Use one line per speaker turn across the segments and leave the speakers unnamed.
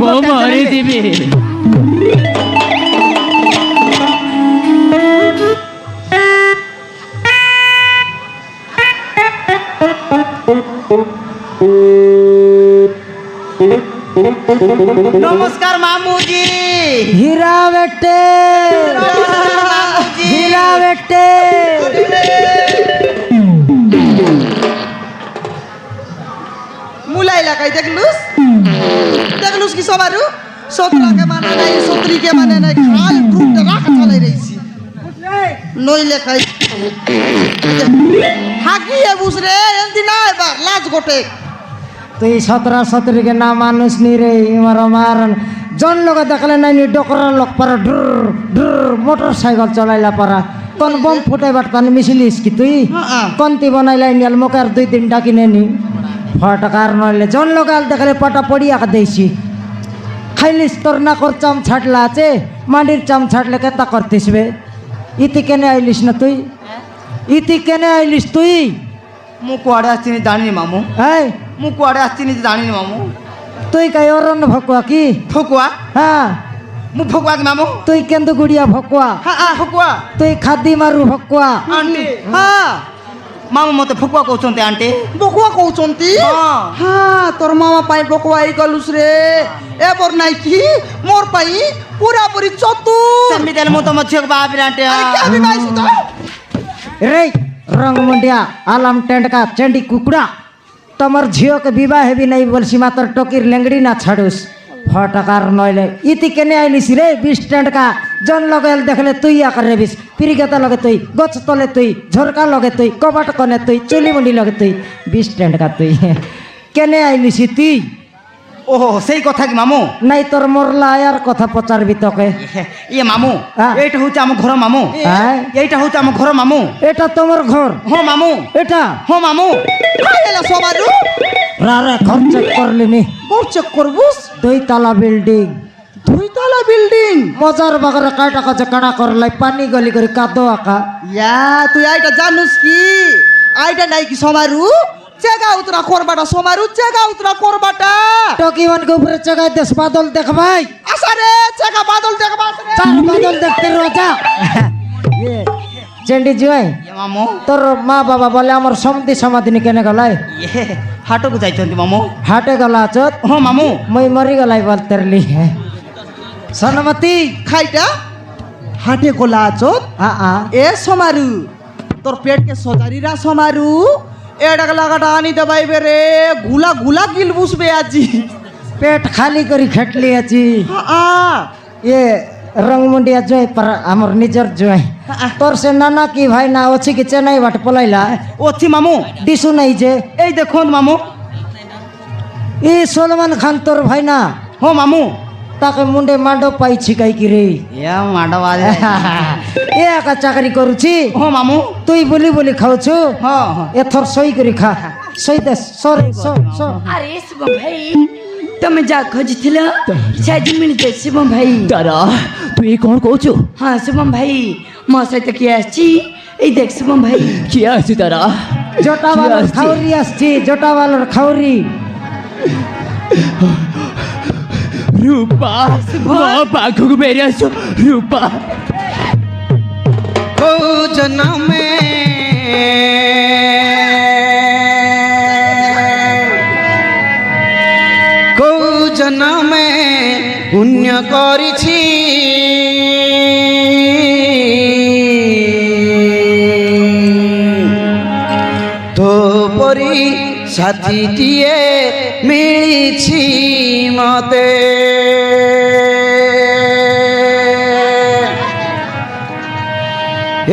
মারি দিবি।
नमस्कार मामू जी।
हीरा बेटे, हीरा बेटे।
मुला इलाका देखलुस देखलुस की सबारु सतरा के माने नहीं सतरी के माने नहीं खाल फ्रूट राख चले रही सी नई लेखाई हाकी है बुसरे एंदी ना है बार लाज गोटे
তুই 17-17 के ना मानुस नी रे इमर मारन जन लोग देखले नहीं डोकरा लोग पर ढुर ढुर मोटरसाइकिल चलाइला पर कोन बम फुटे बर्तन मिसिलिस की तुई कोनती बनाइला नियल मोकर 2 दिन डाकिने नी फटकार नले जन लोग आल देखले पटा पडिया का देसी खाइलिस तोर ना कर चाम छाटला আছে मांडीर चाम छाटले केता करतिस बे इति केने आइलिस ना तुई इति केने आइलिस तुई
मु कुआडे आस्तिनी जानिनी मामू
है
मु कुआडे आस्तिनी जानिनी मामू
তুই কাই অরণ্য ভকুয়া কি
फुकुआ
হ্যাঁ
मु फुकुआ के मामू
তুই কেন্দু গুড়িয়া ভকুয়া
हां हां फुकुआ
তুই খাদি মারু ভকুয়া
आंटी हां मामू मते फुकुआ कहउचंते आंटी बकुआ कहउचंती हां हां तोर मामा पाई बकुआ आई गलुस रे ए बोर नाइ की मोर पाई पूरा पूरी चतु समी देल मु तो मछियो बाप रे आंटी अरे क्या भी बाइस तो
रे रंग मुंडिया आलम टेंट का चंडी कुकुड़ा तमर झियो के विवाह भी नहीं बोल सीमा तर टोकीर लेंगड़ी ना छाड़ूस फटकार नइले इति केने आइलिस रे 20 टेंट का जन लगेल देखले तुई या करे बिस पिरी गेता लगे तुई गच तले तुई झरका लगे तुई कबाट कने तुई चुली मुंडी लगे तुई 20 टेंट का तुई केने आइलिस तुई
ओहो सही कथा कि मामू
नहीं तोर मोरला यार कथा पचारबी तके
ये मामू एटा होचे हम घर मामू एटा होचे हम घर मामू
এটা তোমার ঘর
हो मामू
এটা
हो मामू आइला सबारु
রারে ঘর চেক করলিনি
गोर चेक करबुस
2 तला बिल्डिंग
2 तला बिल्डिंग
मजार बगरे काटा काजे काना करलाई पानी गली करी कादो आका
या तू आइटा जानूस की आइटा नाइ की सबारु चेगा उतरा कोरबाटा सबारु चेगा उतरा कोरबाटा
टोकी वन के ऊपर जगह देश बादल देख भाई
आसा रे चेगा बादल देखबा रे
चार बादल देखते रोजा ये चंडी जुआई
ये मामू
तोर माँ बाबा बोले हमर समति समाधि केने गलाई
ये हाटो को जाइछन्ती मामू
हाटे गला चोत
हो मामू
मैं मरी गलाई बोल तेरली सनमती
खाइटा हाटे को लाचोत
आ
ए समारु तोर पेट के सजारीरा समारु एडक लगाटा आनी दबाई बेरे गुला गुला गिलबुस बे आजी
पेट खाली करी खेटली अछि
हां
ये रंग मुंडिया जोय पर हमर निजर जोय तोर से नाना की भाई ना ओछि कि चेन्नई बाट पलाइला
ओथि मामू
दिसु नहीं जे
ए देखो मामू
ई सलमान खान तोर भाई ना
हो मामू
ताके मुंडे मांडो पाई छिकाई की रे
या माडा वाले
ए आका चाकरी करूछि
हो मामू
तुई बोली बोली खाउछु
हां हां
एथर सही करी खा सही दे सॉरी सो
अरे शुभम भाई तमे जा खोजथिला शायद मिल जाए शुभम भाई
तारा तू ये कौन कहछु
हाँ शुभम भाई मो सहित किए आछि ए देख शुभम भाई
किया अछि तारा
जोटा वाला खाउरी आछि जोटा वाला खाउरी
रूपा मां पाखु को मेरे आसो रूपा
ओ जन्म जन्म पुण्य करिछि तो परी साथीटिए मिलिछि मते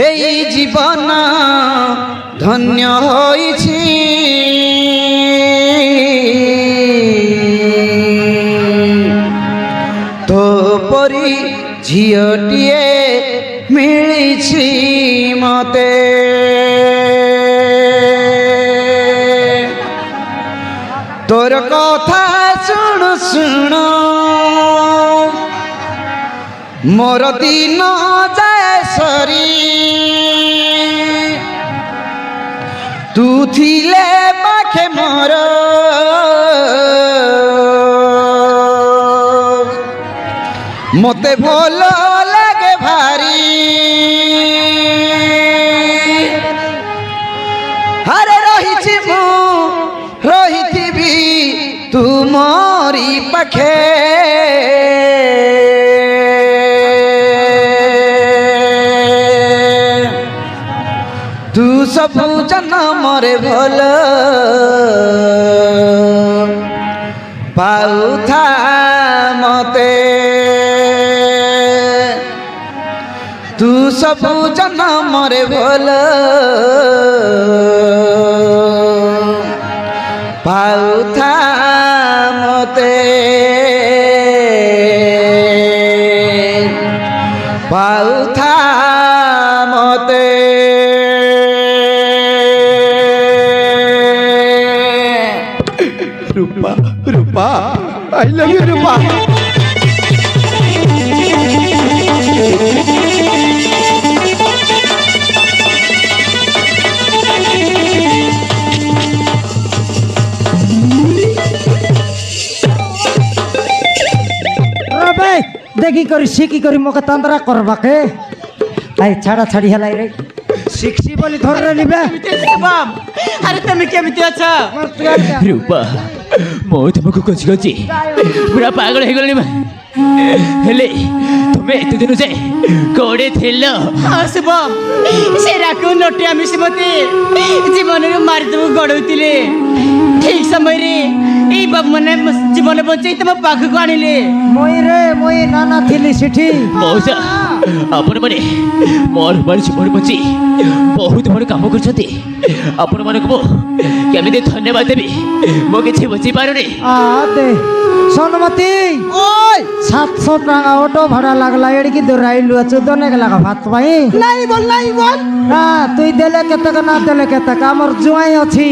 এই জীবন ধন্য হইছি তো পরি ঝিওটিয়ে মিলিছি মতে তোর কথা শুণ শুণ मोर दिन जाए सरी तू थिले पाखे मोर মতে ভাল লাগে ভারি আরে রহিছি মু রহিথিবি তুমরি পাখে তু সবু জনমরে ভাল পাউথা মতে তু সবু জনমরে ভাল পাউথা মতে পাউথা মতে রূপা রূপা আই লাভ ইউ রূপা
দেখি করি শিখি করি মুখে তন্দ্রা করবাকে আই ছাড়া ছাড়ি হেলাই রে শিখছি বলি ধরে নিবে
আরে তুমি কেমিতি আছ
রূপা ମୁଁ ତୁମକୁ ଖୋଜି ଖୋଜି ପୁରା ପାଗଳ ହେଇଗଲାଣି ମା ହେଲେ ତୁମେ ଏତେ ଦିନ ଯାଏ କୋଉଠି ଥିଲ
শুভম সে রাখু নটিয়া মিশি মতে জীবনরে মারিদেবু গড়াউଥିଲେ ঠিক সমୟରେ এই বাবু মানে জীবন বঞ্চাই তম পাখକୁ আনিলে
মুই নানা থিলি সেଠି
ମଉସା ଆପଣମାନେ ମୋର ମାନେ ଜୀବନ ବଞ୍ଚି ବହୁତ ବଡ଼ କାମ କରିଛନ୍ତି ଆପଣମାନଙ୍କୁ ମୁଁ କେମିତି ଧନ୍ୟବାଦ ଦେବି ମୁଁ କିଛି ବୁଝିପାରୁନି
দে সোনমতি
ওই
700 টাকা অটো ভাড়া লাগলা এড়কি দৌড়াইলু চোদনে লাগা ভাত পাই
নাই বল
না তুই দেলে কেতক না দেলে কেতক আমার জুয়াই অছি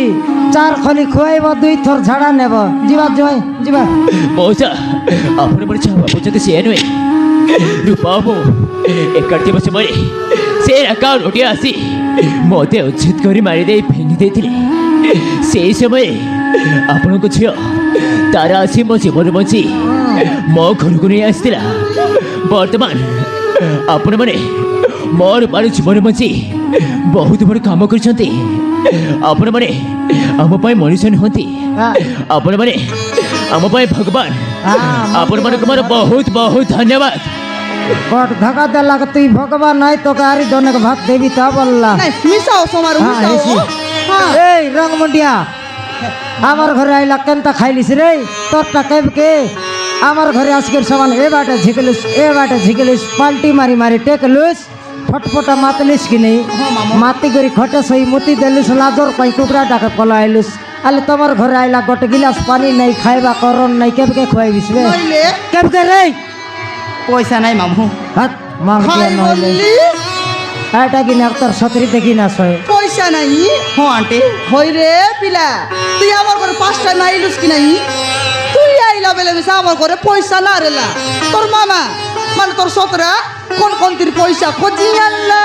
4 খলি খুয়াইব 2 থর ঝাড়া নেব জিবা জুয়াই জিবা
ମଉସା ଆପଣମାନେ ଯାହା ଭାବୁଛନ୍ତି ସେ ନୁହେଁ ରୂପା ମୁଁ ଏକାଠି ବସି ମରେ ସେ ଆକାଉଣ୍ଟ ଗୋଟିଏ ଆସି ମୋତେ ଉଚ୍ଛେଦ କରି ମାରିଦେଇ ଫିଙ୍ଗି ଦେଇଥିଲେ ସେଇ ସମୟରେ ଆପଣଙ୍କ ଝିଅ ତାର ଆସି ମୋ ଜୀବନ ବଞ୍ଚି ମୋ ଘରକୁ ନେଇ ଆସିଥିଲା ବର୍ତ୍ତମାନ ଆପଣମାନେ ମୋର ମାନେ ଜୀବନ ବଞ୍ଚି ବହୁତ ବଡ଼ କାମ କରିଛନ୍ତି ଆପଣମାନେ ଆମ ପାଇଁ ମଣିଷ ନୁହନ୍ତି ଆପଣମାନେ ଆମ ପାଇଁ ଭଗବାନ ଆପଣମାନଙ୍କୁ ମୋର ବହୁତ ବହୁତ ଧନ୍ୟବାଦ
বট ধকা দেলা তুই ভগবান নাই তোকে আরি জনক ভাত দেবি তা বললা
নাই মিশাও সমারু মিশাও
এই রং মুন্ডিয়া আমার ঘরে আইলা কেনতা খাইলিস রে তোরটা কেবকে আমার ঘরে আজকের সমান এ বাটা ঝিকেলিস পাল্টি মারি মারি টেকলুস ফটফটা মাতলিস কি নেই মাতি করি খটে সই মুতি দেলুস লাজর পাই কুকরা ডাকে পলাইলুস আলে তোমার ঘরে আইলা গোটে গিলাস পানি নাই খাইবা করন নাই কেবকে খুয়াইবিস রে
নইলে
কেবকে রে
পয়সা নাই মামু
হাত মাং
খাই
নইলে
বললি
এটা কি না তোর সতরি দেখি না সয়
পয়সা নাই হ্যাঁ আন্টি হই রে পিলা তুই আমার ঘরে 5টা নাইলুস কি নাই তুই আইলা বেলে মিশা আমার ঘরে পয়সা না রেলা তোর মামা মানে তোর সতরা কোন তীর পয়সা খোঁজি আনলা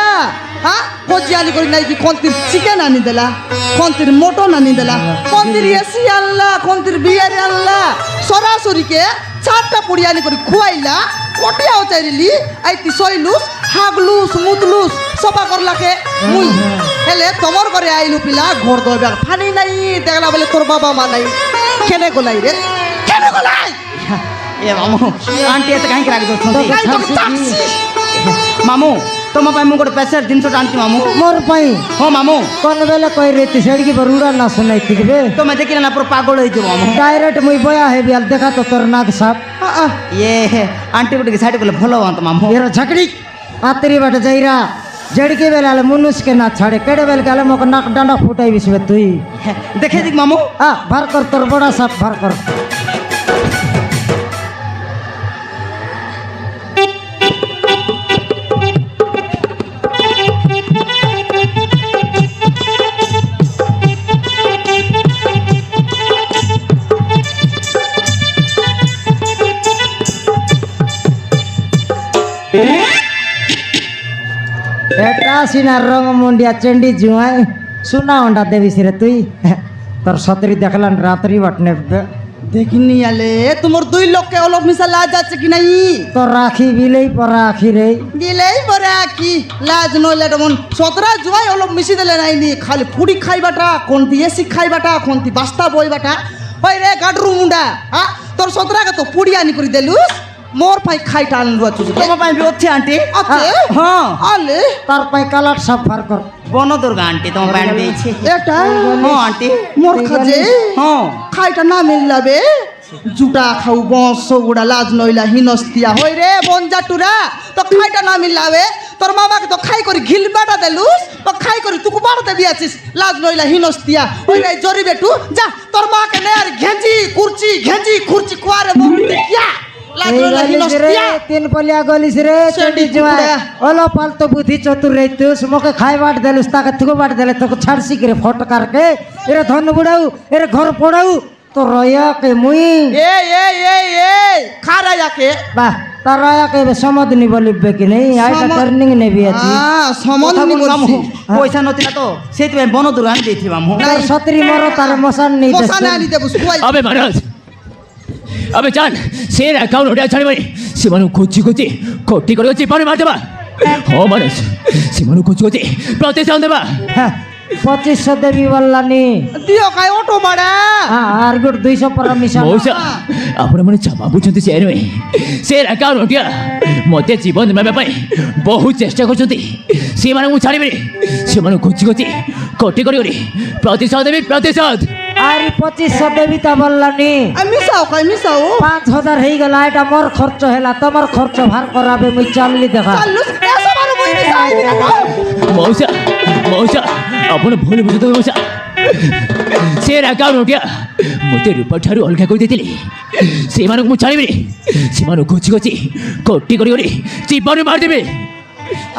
হ্যাঁ খোঁজি আনি করি নাই কি কোন তীর চিকেন আনি দেলা কোন তীর মটন আনি দেলা কোন তীর এসি আনলা কোন তীর বিয়ারি আনলা সরাসরিকে 4টা পুড়ি আনি করে খুয়াইলা কটিয়াও চাইলি আইতি সইলুস হাগলুস মুতলুস সফা করলাকে মুই হেলে তোমার ঘরে আইলু পিলা ঘর দইবা ফানি নাই দেখলা বলে তোর বাবা মা নাই কেনে গলাই রে কেনে গলাই এ মামু আন্টি এত কাহিকে রাখি দছ মামু তোমা পাই মু গোটে পেসের জিনিসটা আনছি মামু
মোর পাই
হ্যাঁ মামু
কোন বেলে কই রেতি সেড়কি বরুড়া না শুনাই থিকবে
তুমি দেখিলে না পুরো পাগল হয়ে যাবো মামু
ডাইরেক্ট মুই বয়া হেবি আল দেখা তো তোর নাক সাপ
ইয়ে আন্টি গোটে সাইড করলে ভালো হতো মামু
এর ঝকড়ি আতরি বাটে যাইরা জড়কি বেলে আলে মুনুস के ना ছাড়ে কেডে বেলে গালে মক নাক ডান্ডা ফুটাই বিসবে তুই
দেখে দিক মামু
ভার কর তোর বড়া সাপ ভার কর এটা সিনার রঙ মুন্ডিয়া চেন্ডি জুয়াই সোনা অন্ডা দেবি সিরে তুই তোর সতরি দেখলাম রাত্রি বাটনে
দেখিনি আলে তোমার 2 লোককে অলপ মিশা লাজ আছে কি নাই
তো রাখি বিলেই পরা আখি রে
দিলেই পরে কি লাজ নইলে তমন 17 জুয়াই অলপ মিশি দিলে নাইনি খালি ফুড়ি খাইবাটা কোনটি এসি খাইবাটা কোনটি বাস্তা বইবাটা ওই রে গাডরু মুন্ডা হ্যাঁ তোর 17 কে তো পুড়ি আনি করে দেলুস মোর পাই খাইটা আনলু আছু তোমার পাই বি অথি আন্টি আছে হ্যাঁ আলে
তার পাই কালার সাফার কর
বনদুর্গা আন্টি তোমার পাই দিয়েছে এটা হ্যাঁ আন্টি মোর খাজে হ্যাঁ খাইটা না মিললাবে জুটা খাও বংশ গুড়া লাজ নইলা হিনস্তিয়া হই রে বনজাটুরা তো খাইটা না মিললাবে তোর মামাকে তো খাই করে ঘিলবাটা দেলুস তো খাই করে তুকু বাড়তে দিয়াছিস লাজ নইলা হিনস্তিয়া হই রে জরি বেটু যা তোর মাকে নে আর ঘেঞ্জি খুরচি কুয়ারে বলতে কিয়া লাজ নইলা হিনস্তিয়া
তিন পলিয়া গলিস রে চন্ডি জুয়াই ওলো পালতো বুদ্ধি চতুর রে তুস মোকে খাই বাট দেলুস তাকে থুকু বাট দেলে তোকে ছাড়ছি করে ফটকার কে এরে ধন বুড়াও এরে ঘর পড়াও তো রয়া কে মুই
এ খারা যাকে
বাহ তার রয়া কে সমাদনি বলিবে কি নেই আইটা টার্নিং নেবি আছি
সমাধান করছি
পয়সা নথিলা তো সেইଥିପାଇଁ বন ଦୁର୍ଗା ଆଣି ଦେଇଥିଲି ମାମୁଁ
তার সতরি মর তার মশান নেই
মশানে আনি দেবো শুয়াই
अबे महाराज अबे चाल शेर अकाउंट उठा छाड़ी मारी सीमानु खोजी कोटी कर चिपाने मार देबा हो मानस सीमानु खोजी प्रतिशत देबा
2500 দেবি বললানি
দিও কাই অটো ভাড়া
আর গুড 200 পর মিশা
মৌসা ଆପଣ ମାନେ ଜମା ବୁଝନ୍ତି ସେ ନୁହେଁ ସେ ଆକାଉଣ୍ଟ ଉଠିଆ ମୋତେ ଜୀବନ ଦେବା ପାଇଁ ବହୁତ ଚେଷ୍ଟା କରୁଛନ୍ତି ସେମାନଙ୍କୁ ମୁଁ ଛାଡ଼ିବିନି ସେମାନଙ୍କୁ ଖୋଜି କୋଟି କରି ପ୍ରତିଶତ ଦେବି ପ୍ରତିଶତ
আরে 2500 দেবি তা বললানি
মিশাও কাই মিশাও
5000 হই গেল এটা মোর খরচ হেলা তোমার খরচ ভার করাবে মুই চাললি দেখা
চালুস এসো মারো মুই মিশাই
ମଉସା ମଉସା ଆପଣ ଭୁଲ ବୁଝୁଛନ୍ତି ମଉସା ସେ ଆକାଉଣ୍ଟ ଉଠିଆ ମୋତେ ରୂପା ଠାରୁ ଅଲଗା କରିଦେଇଥିଲେ ସେମାନଙ୍କୁ ମୁଁ ଛାଡ଼ିବିନି ସେମାନଙ୍କୁ ଖୋଜି କୋଟି କରି ଜୀବନ ମାରିଦେବି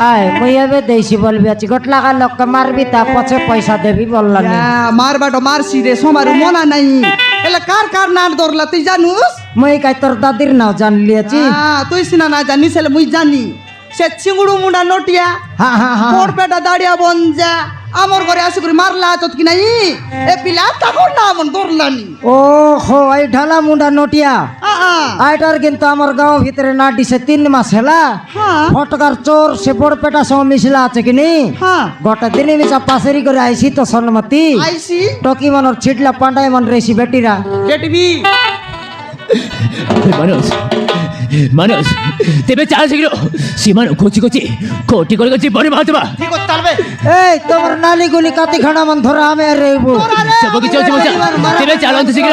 আয় মুই এবে দেইছি বলবি আছি গটলা কা লোক মারবি তা পছে পয়সা দেবি বললানি
মারবাটো মারছি রে সমারু মনা নাই এলা কার নাম ধরলা তুই জানুস
মুই কাই তোর দাদির নাও জানলি আছি
তুই সিনা না জানিস এলে মুই জানি সে চিঙ্গুড়ু মুন্ডা নটিয়া
হ্যাঁ হ্যাঁ হ্যাঁ
মোর পেটা দাঁড়িয়া বনজা আমার ঘরে আসি করে মারলা চত কি নাই এ পিলা তখন না মন ধরলানি
ও হো এই ঢালা মুন্ডা নটিয়া আইটার কিন্তু আমার গাঁও ভিতরে না দিছে 3 মাস হেলা
হ্যাঁ
ফটকার চোর সে বড় পেটা সঙ্গে মিশলা আছে কি নি
হ্যাঁ
গোটা দিনে মিশা পাশেরি করে আইছি তো সন্মতি
আইসি
টকি মনর ছিটলা পান্ডাই মন রেসি বেটিরা
বেটিবি
মানুষ তেবে চাল শীঘ্র সীমানো খোঁজি কোটি করে জীবনে মারদেবা
ঠিক আছে চালবে
এই তোমার নালি গুলি কাতি খানা মন ধরে আমি আর রেবো
সবকি চলছে মজা তেবে চাল অন্ত শীঘ্র